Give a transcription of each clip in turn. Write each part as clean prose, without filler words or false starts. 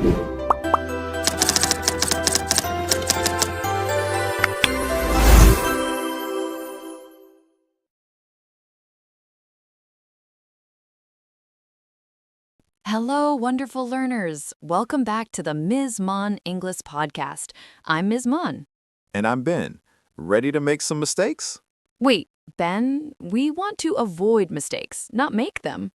Hello, wonderful learners. Welcome back to the Ms. Mon English podcast. I'm Ms. Mon. And I'm Ben. Ready to make some mistakes? Wait, Ben, we want to avoid mistakes, not make them.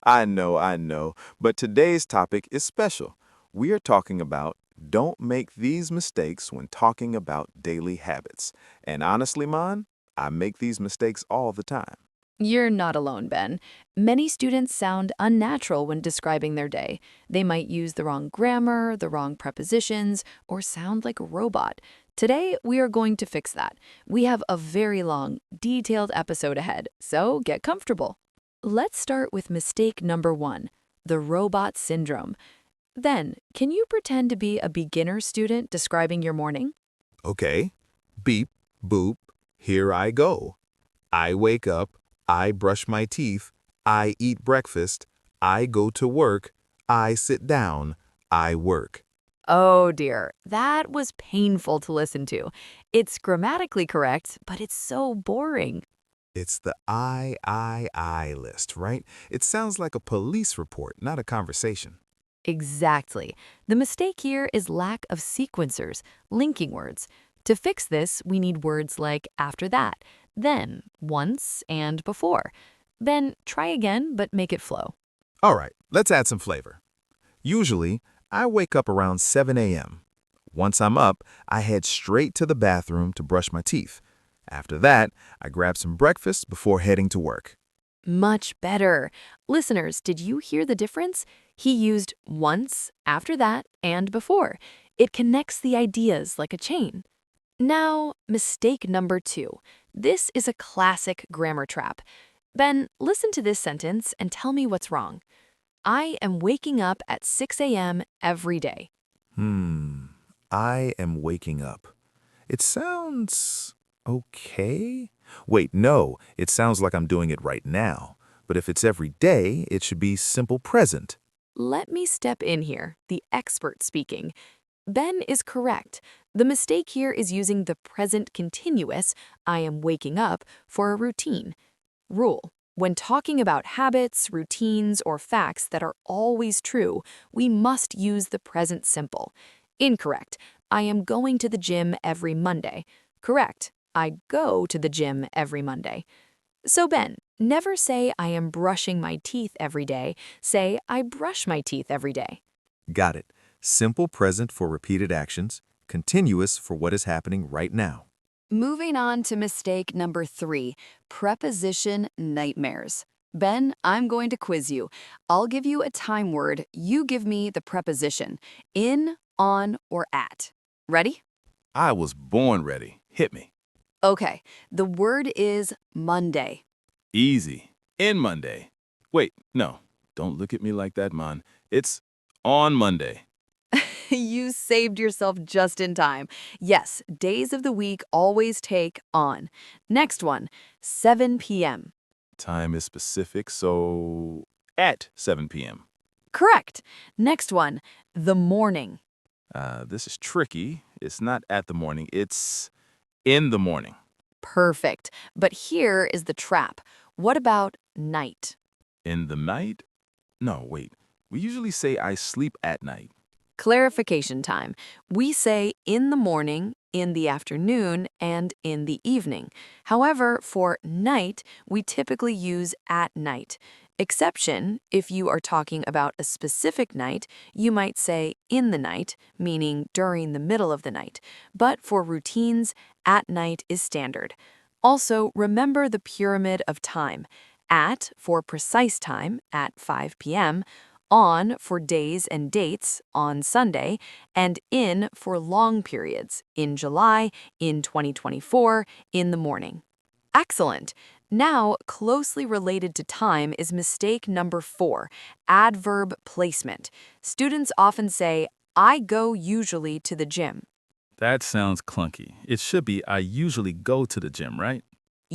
I know. But today's topic is special. We are talking about don't make these mistakes when talking about daily habits. And honestly, Mon, I make these mistakes all the time. You're not alone, Ben. Many students sound unnatural when describing their day. They might use the wrong grammar, the wrong prepositions, or sound like a robot. Today, we are going to fix that. We have a very long, detailed episode ahead, so get comfortable. Let's start with mistake number 1, the robot syndrome. Then, can you pretend to be a beginner student describing your morning? Okay. Beep, boop, here I go. I wake up, I brush my teeth, I eat breakfast, I go to work, I sit down, I work. Oh dear, that was painful to listen to. It's grammatically correct, but it's so boring. It's the I list, right? It sounds like a police report, not a conversation. Exactly. The mistake here is lack of sequencers, linking words. To fix this, we need words like after that, then, once, and before. Then try again, but make it flow. All right, let's add some flavor. Usually, I wake up around 7 a.m. Once I'm up, I head straight to the bathroom to brush my teeth. After that, I grab some breakfast before heading to work. Much better. Listeners, did you hear the difference? He used once, after that, and before. It connects the ideas like a chain. Now, mistake number 2. This is a classic grammar trap. Ben, listen to this sentence and tell me what's wrong. I am waking up at 6 a.m. every day. I am waking up. It sounds okay. Wait, no, it sounds like I'm doing it right now. But if it's every day, it should be simple present. Let me step in here, the expert speaking. Ben is correct. The mistake here is using the present continuous, I am waking up, for a routine. Rule: when talking about habits, routines, or facts that are always true, we must use the present simple. Incorrect: I am going to the gym every Monday. Correct: I go to the gym every Monday. So Ben, never say I am brushing my teeth every day. Say I brush my teeth every day. Got it. Simple present for repeated actions, continuous for what is happening right now. Moving on to mistake number 3, preposition nightmares. Ben, I'm going to quiz you. I'll give you a time word. You give me the preposition: in, on, or at. Ready? I was born ready. Hit me. Okay, the word is Monday. Easy. In Monday. Wait, no. Don't look at me like that, Mon. It's on Monday. You saved yourself just in time. Yes, days of the week always take on. Next one, 7 p.m. Time is specific, so at 7 p.m. Correct. Next one, the morning. This is tricky. It's not at the morning. It's in the morning. Perfect. But here is the trap. What about night? In the night? No, wait. We usually say I sleep at night. Clarification time. We say in the morning, in the afternoon, and in the evening. However, for night, we typically use at night. Exception: if you are talking about a specific night, you might say in the night, meaning during the middle of the night. But for routines, at night is standard. Also, remember the pyramid of time. At for precise time, at 5 p.m., on for days and dates, on Sunday, and in for long periods, in July, in 2024, in the morning. Excellent. Now, closely related to time is mistake number 4, adverb placement. Students often say, I go usually to the gym. That sounds clunky. It should be I usually go to the gym, right?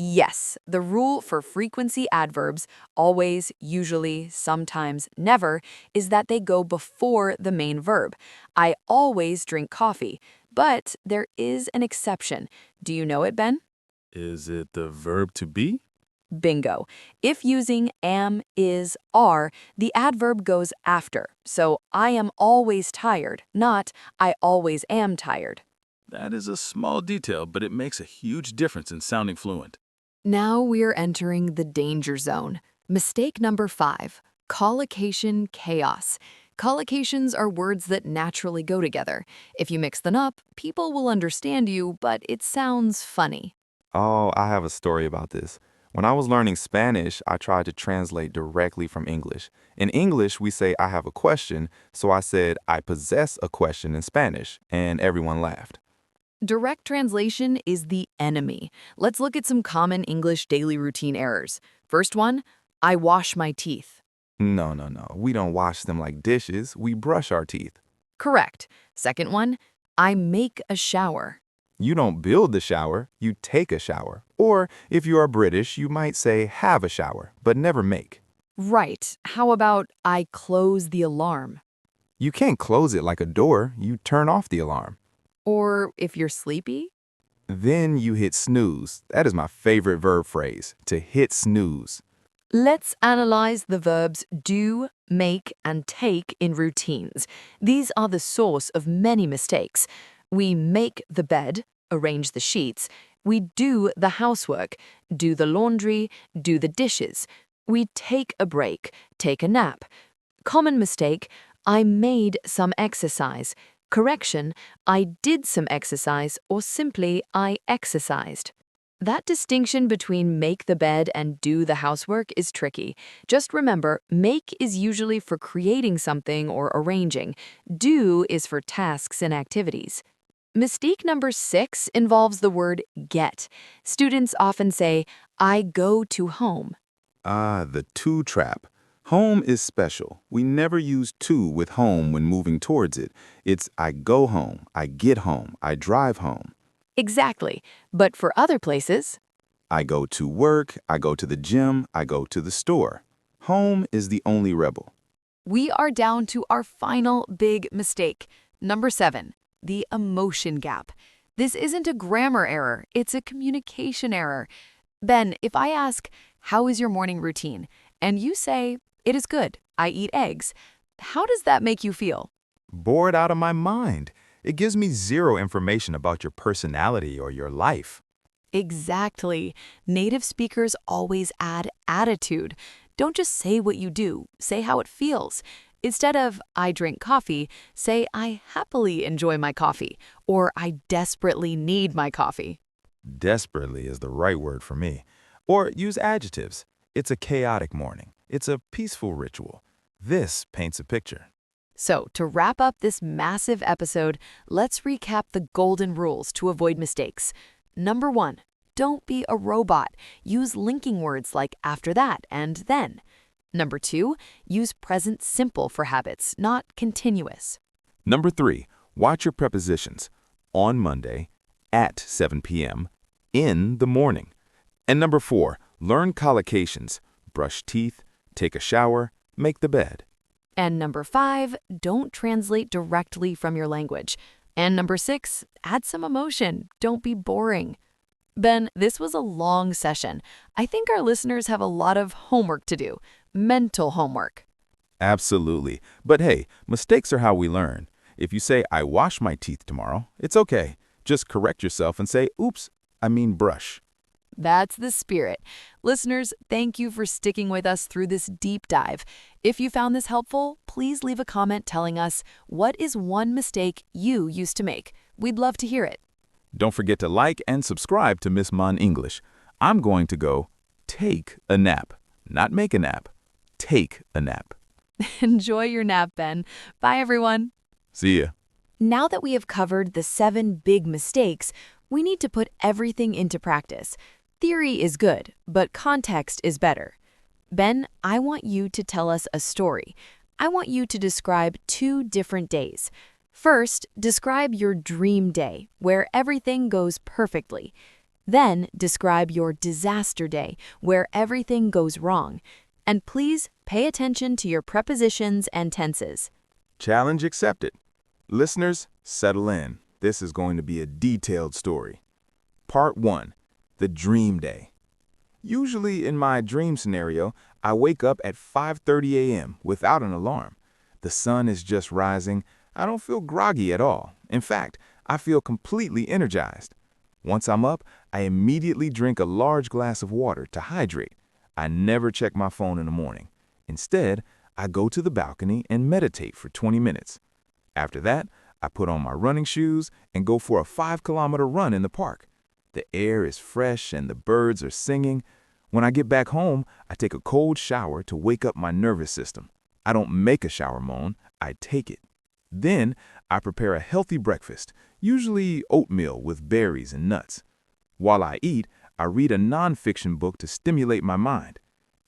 Yes, the rule for frequency adverbs, always, usually, sometimes, never, is that they go before the main verb. I always drink coffee, but there is an exception. Do you know it, Ben? Is it the verb to be? Bingo. If using am, is, are, the adverb goes after. So I am always tired, not I always am tired. That is a small detail, but it makes a huge difference in sounding fluent. Now we're entering the danger zone. Mistake number 5, collocation chaos. Collocations are words that naturally go together. If you mix them up, people will understand you, but it sounds funny. Oh, I have a story about this. When I was learning Spanish, I tried to translate directly from English. In English, we say I have a question, so I said I possess a question in Spanish, and everyone laughed. Direct translation is the enemy. Let's look at some common English daily routine errors. First one, I wash my teeth. No, no, no. We don't wash them like dishes. We brush our teeth. Correct. Second one, I make a shower. You don't build the shower, you take a shower. Or if you are British, you might say have a shower, but never make. Right. How about I close the alarm? You can't close it like a door, you turn off the alarm. Or if you're sleepy? Then you hit snooze. That is my favorite verb phrase, to hit snooze. Let's analyze the verbs do, make, and take in routines. These are the source of many mistakes. We make the bed, arrange the sheets. We do the housework, do the laundry, do the dishes. We take a break, take a nap. Common mistake, I made some exercise. Correction, I did some exercise, or simply I exercised. That distinction between make the bed and do the housework is tricky. Just remember, make is usually for creating something or arranging. Do is for tasks and activities. Mistake number 6 involves the word get. Students often say, I go to home. Ah, the to trap. Home is special. We never use to with home when moving towards it. It's I go home, I get home, I drive home. Exactly. But for other places, I go to work, I go to the gym, I go to the store. Home is the only rebel. we are down to our final big mistake. Number 7, the emotion gap. This isn't a grammar error, it's a communication error. Ben, if I ask, how is your morning routine? And you say, it is good, I eat eggs. How does that make you feel? Bored out of my mind. It gives me zero information about your personality or your life. Exactly. Native speakers always add attitude. Don't just say what you do, say how it feels. Instead of, I drink coffee, say, I happily enjoy my coffee, or I desperately need my coffee. Desperately is the right word for me. Or use adjectives. It's a chaotic morning. It's a peaceful ritual. This paints a picture. So, to wrap up this massive episode, let's recap the golden rules to avoid mistakes. Number 1, don't be a robot. Use linking words like after that and then. Number 2, use present simple for habits, not continuous. Number 3, watch your prepositions. On Monday, at 7 p.m., in the morning. And number 4, learn collocations. Brush teeth, take a shower, make the bed. And number 5, don't translate directly from your language. And number 6, add some emotion. Don't be boring. Ben, this was a long session. I think our listeners have a lot of homework to do. Mental homework. Absolutely. But hey, mistakes are how we learn. If you say, I wash my teeth tomorrow, it's okay. Just correct yourself and say, oops, I mean brush. That's the spirit. Listeners, thank you for sticking with us through this deep dive. If you found this helpful, please leave a comment telling us what is one mistake you used to make. We'd love to hear it. Don't forget to like and subscribe to Miss Mon English. I'm going to go take a nap, not make a nap. Take a nap. Enjoy your nap, Ben. Bye, everyone. See ya. Now that we have covered the 7 big mistakes, we need to put everything into practice. Theory is good, but context is better. Ben, I want you to tell us a story. I want you to describe 2 different days. First, describe your dream day, where everything goes perfectly. Then describe your disaster day, where everything goes wrong. And please pay attention to your prepositions and tenses. Challenge accepted. Listeners, settle in. This is going to be a detailed story. Part 1. The Dream Day. Usually in my dream scenario, I wake up at 5:30 a.m. without an alarm. The sun is just rising. I don't feel groggy at all. In fact, I feel completely energized. Once I'm up, I immediately drink a large glass of water to hydrate. I never check my phone in the morning. Instead, I go to the balcony and meditate for 20 minutes. After that, I put on my running shoes and go for a 5-kilometer run in the park. The air is fresh and the birds are singing. When I get back home, I take a cold shower to wake up my nervous system. I don't make a shower moan, I take it. Then, I prepare a healthy breakfast, usually oatmeal with berries and nuts. While I eat, I read a nonfiction book to stimulate my mind.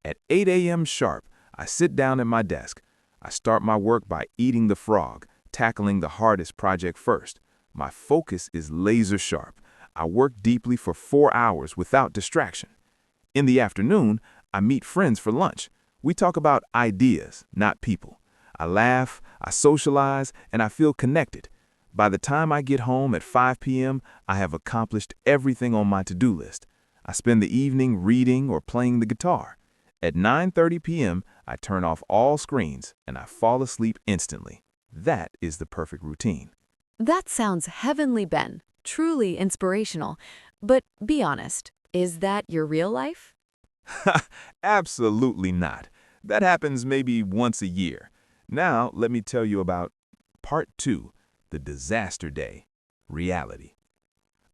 At 8 a.m. sharp, I sit down at my desk. I start my work by eating the frog, tackling the hardest project first. My focus is laser sharp. I work deeply for 4 hours without distraction. In the afternoon, I meet friends for lunch. We talk about ideas, not people. I laugh, I socialize, and I feel connected. By the time I get home at 5 p.m., I have accomplished everything on my to-do list. I spend the evening reading or playing the guitar. At 9:30 p.m., I turn off all screens and I fall asleep instantly. That is the perfect routine. That sounds heavenly, Ben. Truly inspirational. But be honest, is that your real life? Absolutely not. That happens maybe once a year. Now, let me tell you about Part 2, the Disaster Day, Reality.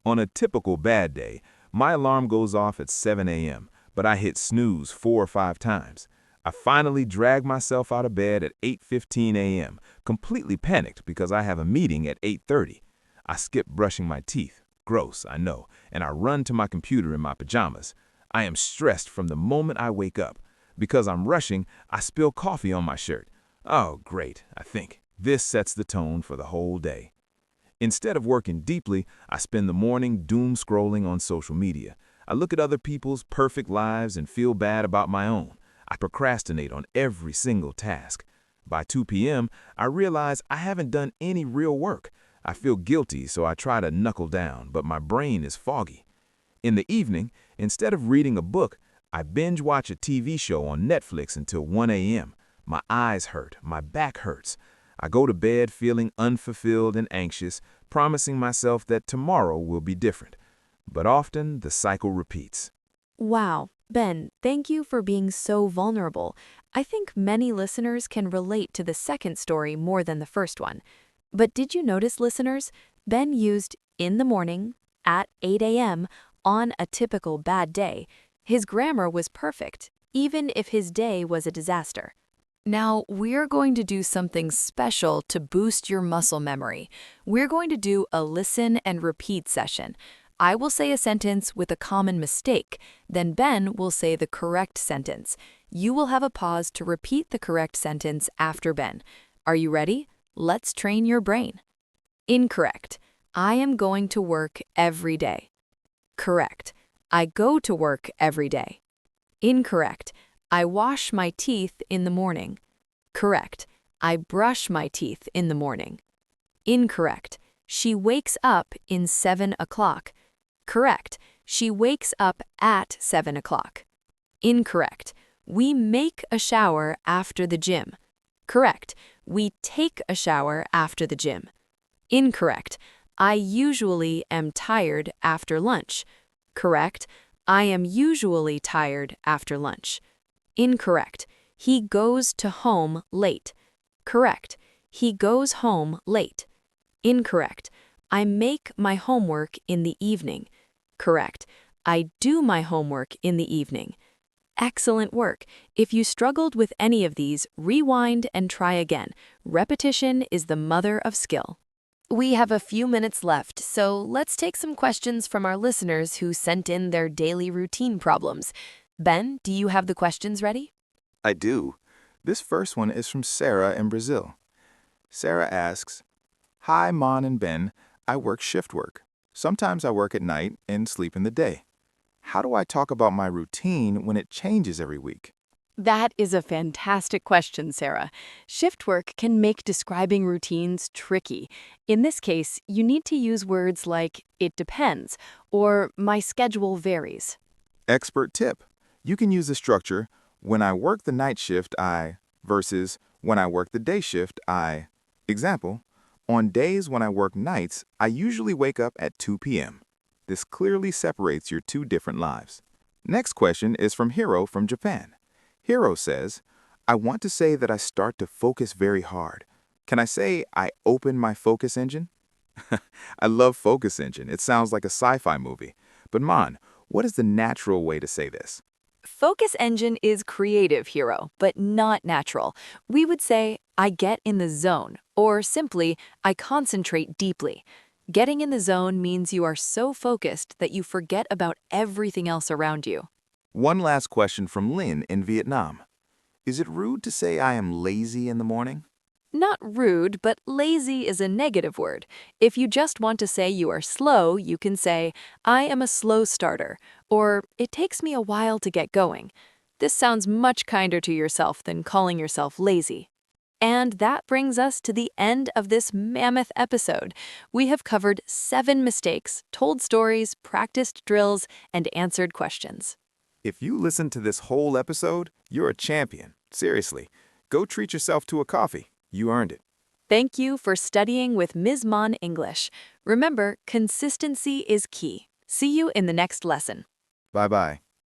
On a typical bad day, my alarm goes off at 7 a.m., but I hit snooze 4 or 5 times. I finally drag myself out of bed at 8:15 a.m., completely panicked because I have a meeting at 8:30. I skip brushing my teeth. Gross, I know, and I run to my computer in my pajamas. I am stressed from the moment I wake up. Because I'm rushing, I spill coffee on my shirt. Oh, great, I think. This sets the tone for the whole day. Instead of working deeply, I spend the morning doom scrolling on social media. I look at other people's perfect lives and feel bad about my own. I procrastinate on every single task. By 2 p.m., I realize I haven't done any real work. I feel guilty, so I try to knuckle down, but my brain is foggy. In the evening, instead of reading a book, I binge watch a TV show on Netflix until 1 a.m. My eyes hurt, my back hurts. I go to bed feeling unfulfilled and anxious, promising myself that tomorrow will be different. But often, the cycle repeats. Wow, Ben, thank you for being so vulnerable. I think many listeners can relate to the second story more than the first one. But did you notice, listeners, Ben used in the morning, at 8 a.m., on a typical bad day. His grammar was perfect, even if his day was a disaster. Now, we're going to do something special to boost your muscle memory. We're going to do a listen and repeat session. I will say a sentence with a common mistake, then Ben will say the correct sentence. You will have a pause to repeat the correct sentence after Ben. Are you ready? Let's train your brain. Incorrect. I am going to work every day. Correct. I go to work every day. Incorrect. I wash my teeth in the morning. Correct. I brush my teeth in the morning. Incorrect. She wakes up in 7 o'clock. Correct. She wakes up at 7 o'clock. Incorrect. We make a shower after the gym. Correct. We take a shower after the gym. Incorrect. I usually am tired after lunch. Correct. I am usually tired after lunch. Incorrect. He goes to home late. Correct. He goes home late. Incorrect. I make my homework in the evening. Correct. I do my homework in the evening. Excellent work. If you struggled with any of these, rewind and try again. Repetition is the mother of skill. We have a few minutes left, so let's take some questions from our listeners who sent in their daily routine problems. Ben, do you have the questions ready? I do. This first one is from Sarah in Brazil. Sarah asks, "Hi, Mon and Ben. I work shift work. Sometimes I work at night and sleep in the day. How do I talk about my routine when it changes every week? That is a fantastic question, Sarah. Shift work can make describing routines tricky. In this case, you need to use words like "it depends" or "my schedule varies." Expert tip. You can use the structure, when I work the night shift, I, versus when I work the day shift, I. Example, on days when I work nights, I usually wake up at 2 p.m. This clearly separates your two different lives. Next question is from Hiro from Japan. Hiro says, I want to say that I start to focus very hard. Can I say I open my focus engine? I love focus engine. It sounds like a sci-fi movie. But Mon, what is the natural way to say this? Focus engine is creative, hero, but not natural. We would say, I get in the zone, or simply, I concentrate deeply. Getting in the zone means you are so focused that you forget about everything else around you. One last question from Lynn in Vietnam. Is it rude to say I am lazy in the morning? Not rude, but lazy is a negative word. If you just want to say you are slow, you can say, I am a slow starter, or it takes me a while to get going. This sounds much kinder to yourself than calling yourself lazy. And that brings us to the end of this mammoth episode. We have covered 7 mistakes, told stories, practiced drills, and answered questions. If you listened to this whole episode, you're a champion. Seriously, go treat yourself to a coffee. You earned it. Thank you for studying with Ms. Mon English. Remember, consistency is key. See you in the next lesson. Bye-bye.